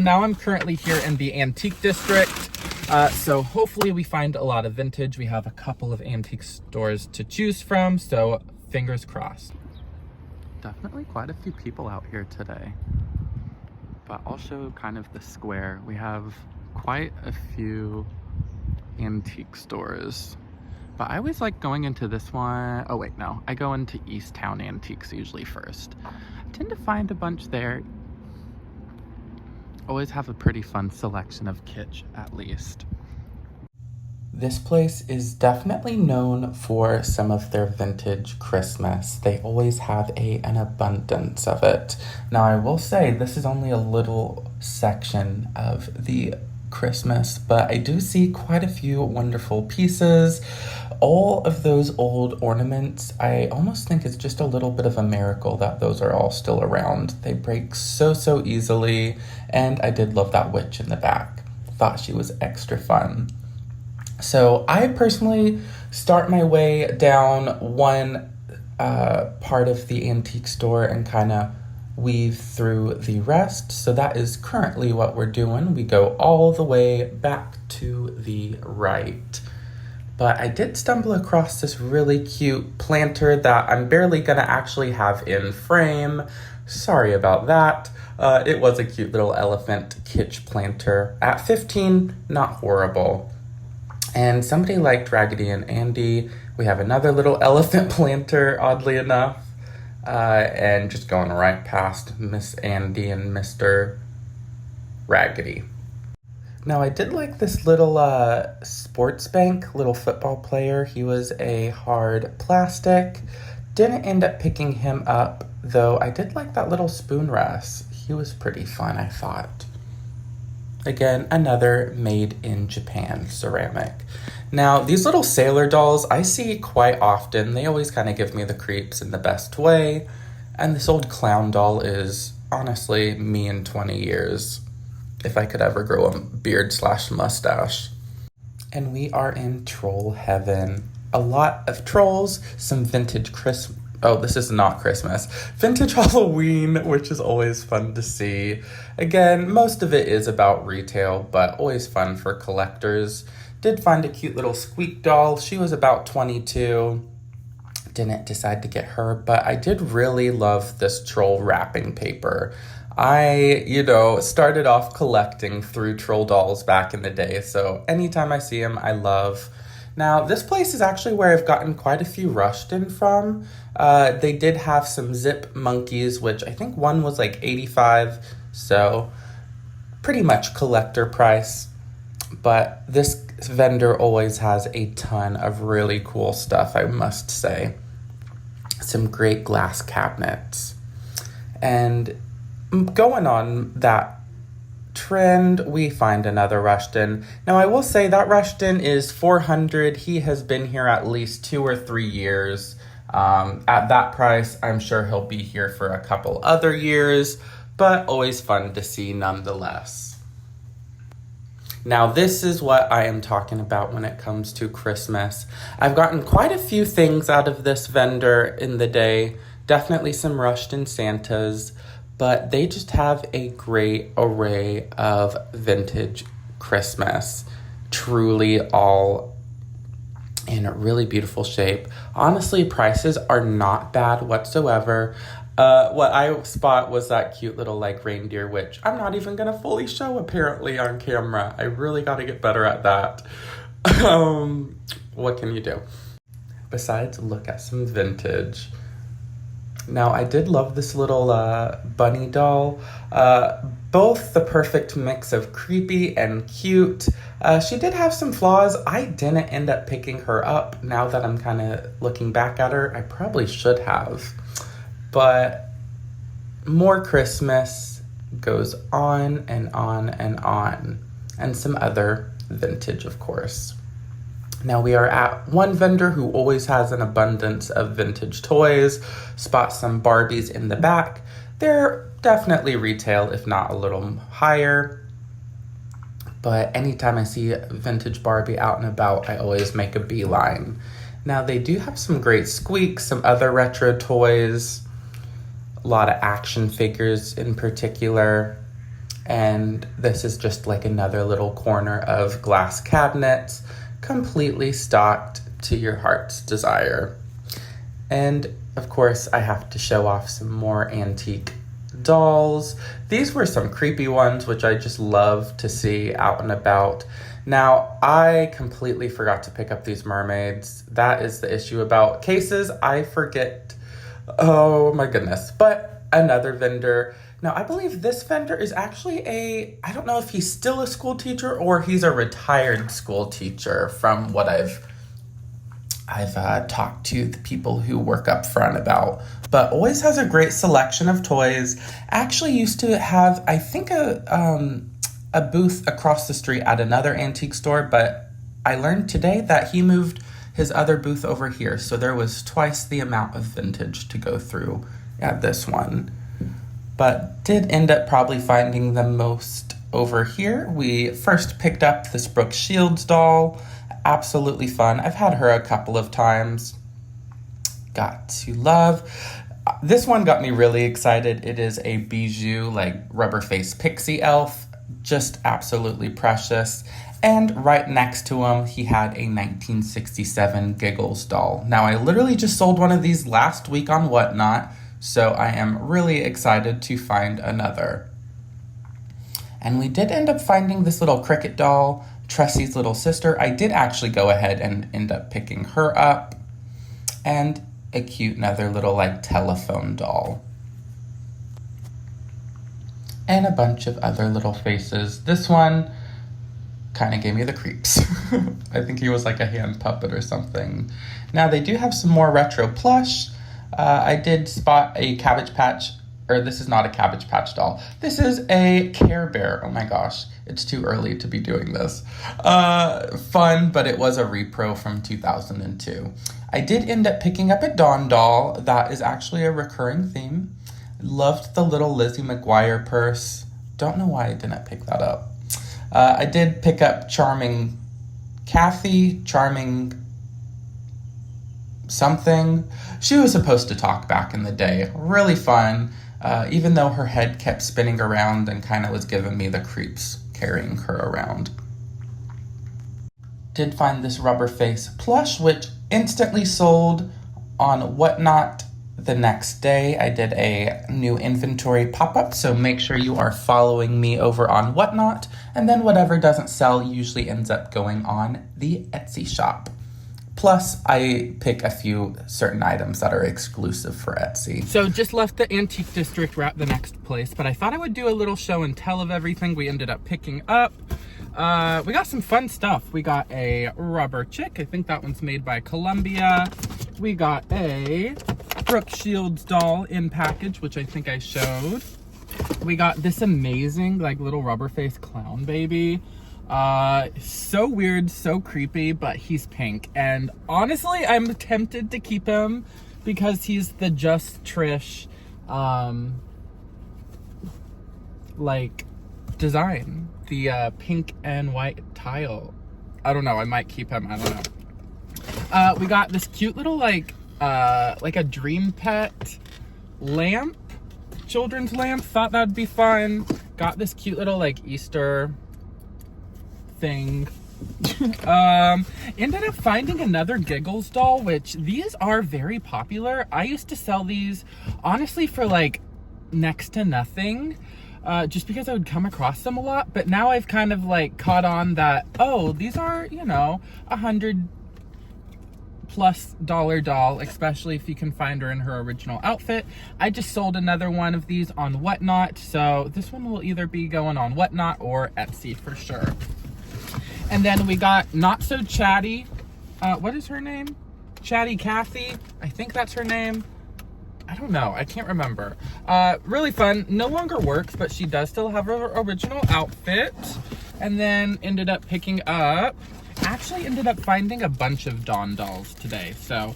now I'm currently here in the antique district. So hopefully we find a lot of vintage. We have a couple of antique stores to choose from, so fingers crossed. Definitely quite a few people out here today, but I'll show kind of the square. We have quite a few antique stores, but I always like going into this one. Oh wait, no, I go into East Town Antiques usually first. I tend to find a bunch there. Always have a pretty fun selection of kitsch, at least. This place is definitely known for some of their vintage Christmas. They always have an abundance of it. Now, I will say this is only a little section of the Christmas, but I do see quite a few wonderful pieces. All of those old ornaments, I almost think it's just a little bit of a miracle that those are all still around. They break so easily, and I did love that witch in the back. Thought she was extra fun. So I personally start my way down one part of the antique store and kind of weave through the rest. So that is currently what we're doing. We go all the way back to the right. But I did stumble across this really cute planter that I'm barely gonna actually have in frame. Sorry about that. It was a cute little elephant kitsch planter. At 15, not horrible. And somebody liked Raggedy and Andy. We have another little elephant planter, oddly enough. And just going right past Miss Andy and Mr. Raggedy. Now, I did like this little sports bank, little football player. He was a hard plastic. Didn't end up picking him up, though I did like that little spoon rest. He was pretty fun, I thought. Again, another made in Japan ceramic. Now, these little sailor dolls I see quite often. They always kind of give me the creeps in the best way. And this old clown doll is honestly me in 20 years. If I could ever grow a beard/mustache. And we are in troll heaven. A lot of trolls, some vintage this is not Christmas. Vintage Halloween, which is always fun to see. Again, most of it is about retail, but always fun for collectors. Did find a cute little squeak doll. She was about 22. Didn't decide to get her, but I did really love this troll wrapping paper. I, started off collecting through troll dolls back in the day, so anytime I see them, I love. Now, this place is actually where I've gotten quite a few Rushton from. They did have some zip monkeys, which I think one was like $85, so pretty much collector price. But this vendor always has a ton of really cool stuff, I must say. Some great glass cabinets. And going on that trend, we find another Rushton. Now, I will say that Rushton is $400. He has been here at least 2 or 3 years. At that price, I'm sure he'll be here for a couple other years, but always fun to see nonetheless. Now, this is what I am talking about when it comes to Christmas. I've gotten quite a few things out of this vendor in the day. Definitely some Rushton Santas, but they just have a great array of vintage Christmas. Truly all in a really beautiful shape. Honestly, prices are not bad whatsoever. What I spot was that cute little reindeer, which I'm not even gonna fully show apparently on camera. I really gotta get better at that. What can you do? Besides look at some vintage. Now, I did love this little bunny doll. Both the perfect mix of creepy and cute. She did have some flaws. I didn't end up picking her up. Now that I'm kind of looking back at her, I probably should have. But more Christmas goes on and on and on. And some other vintage, of course. Now we are at one vendor who always has an abundance of vintage toys. Spot some Barbies in the back. They're definitely retail, if not a little higher. But anytime I see vintage Barbie out and about, I always make a beeline. Now they do have some great squeaks, some other retro toys, a lot of action figures in particular. And this is just like another little corner of glass cabinets, completely stocked to your heart's desire. And of course, I have to show off some more antique dolls. These were some creepy ones, which I just love to see out and about. Now, I completely forgot to pick up these mermaids. That is the issue about cases. I forget. Oh my goodness. But another vendor. Now, I believe this vendor is actually I don't know if he's still a school teacher or he's a retired school teacher from what I've talked to the people who work up front about, but always has a great selection of toys. Actually used to have, I think, a booth across the street at another antique store, but I learned today that he moved his other booth over here, so there was twice the amount of vintage to go through at this one. But did end up probably finding the most over here. We first picked up this Brooke Shields doll. Absolutely fun. I've had her a couple of times. Got to love. This one got me really excited. It is a bijou, like rubber face pixie elf. Just absolutely precious. And right next to him, he had a 1967 Giggles doll. Now, I literally just sold one of these last week on Whatnot, so I am really excited to find another. And we did end up finding this little cricket doll, Tressy's little sister. I did actually go ahead and end up picking her up. And a cute another little like telephone doll. And a bunch of other little faces. This one kind of gave me the creeps. I think he was like a hand puppet or something. Now they do have some more retro plush. I did spot a Cabbage Patch, or this is not a Cabbage Patch doll. This is a Care Bear. Oh my gosh, it's too early to be doing this. Fun, but it was a repro from 2002. I did end up picking up a Dawn doll. That is actually a recurring theme. Loved the little Lizzie McGuire purse. Don't know why I didn't pick that up. I did pick up Charming Kathy, Charming something. She was supposed to talk back in the day. Really fun, even though her head kept spinning around and kind of was giving me the creeps carrying her around. Did find this rubber face plush, which instantly sold on Whatnot the next day. I did a new inventory pop-up, so make sure you are following me over on Whatnot, and then whatever doesn't sell usually ends up going on the Etsy shop. Plus, I pick a few certain items that are exclusive for Etsy. So just left the Antique District, we're at the next place, but I thought I would do a little show and tell of everything we ended up picking up. We got some fun stuff. We got a rubber chick. I think that one's made by Columbia. We got a Brooke Shields doll in package, which I think I showed. We got this amazing like little rubber face clown baby. So weird, so creepy, but he's pink. And honestly, I'm tempted to keep him because he's the Just Trish, like design. The pink and white tile. I don't know, I might keep him, I don't know. We got this cute little like a dream pet lamp, children's lamp. Thought that'd be fun. Got this cute little like Easter thing. Ended up finding another Giggles doll, which these are very popular. I used to sell these honestly for like next to nothing, just because I would come across them a lot. But now I've kind of like caught on that, oh, these are, you know, $100+ doll, especially if you can find her in her original outfit. I just sold another one of these on Whatnot, so this one will either be going on Whatnot or Etsy for sure. And then we got Not So Chatty. What is her name? Chatty Kathy. I think that's her name. I don't know. I can't remember. Really fun. No longer works, but she does still have her original outfit. And then ended up actually ended up finding a bunch of Dawn dolls today. So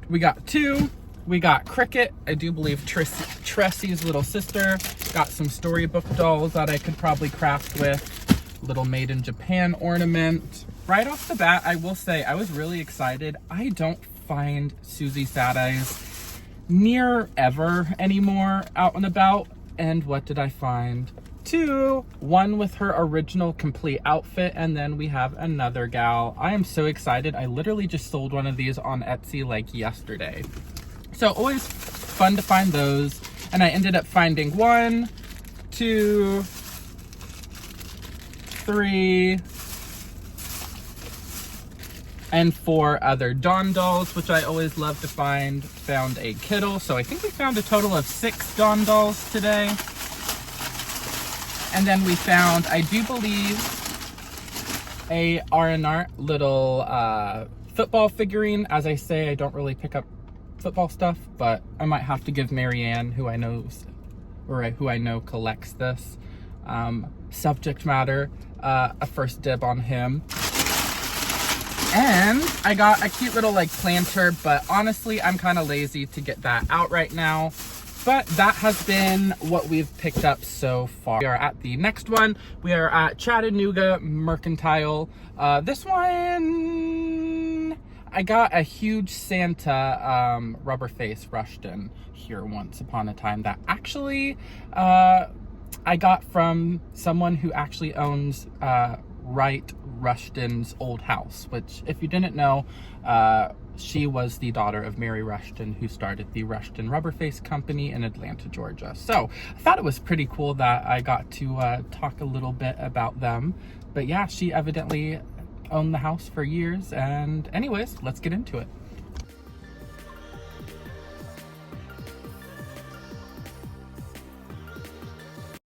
we got two. We got Cricket. I do believe Tressy's little sister. Got some storybook dolls that I could probably craft with. Little made in Japan ornament. Right off the bat, I will say I was really excited. I don't find Susie Sad Eyes near ever anymore out and about. And what did I find? two, one with her original complete outfit, and then we have another gal. I am so excited. I literally just sold one of these on Etsy like yesterday. So always fun to find those. And I ended up finding 1, 2, 3, and 4 other Dawn dolls, which I always love to find. Found a Kittle, so I think we found a total of 6 Dawn dolls today. And then we found, I do believe, a R&R little football figurine. As I say, I don't really pick up football stuff, but I might have to give Marianne, who I know collects this subject matter, a first dib on him. And I got a cute little like planter, but honestly, I'm kind of lazy to get that out right now. But that has been what we've picked up so far. We are at the next one. We are at Chattanooga Mercantile. This one, I got a huge Santa rubber face Rushton here once upon a time that actually I got from someone who actually owns Wright Rushton's old house, which if you didn't know, she was the daughter of Mary Rushton, who started the Rushton Rubber Face Company in Atlanta, Georgia. So I thought it was pretty cool that I got to talk a little bit about them. But yeah, she evidently owned the house for years. And anyways, let's get into it.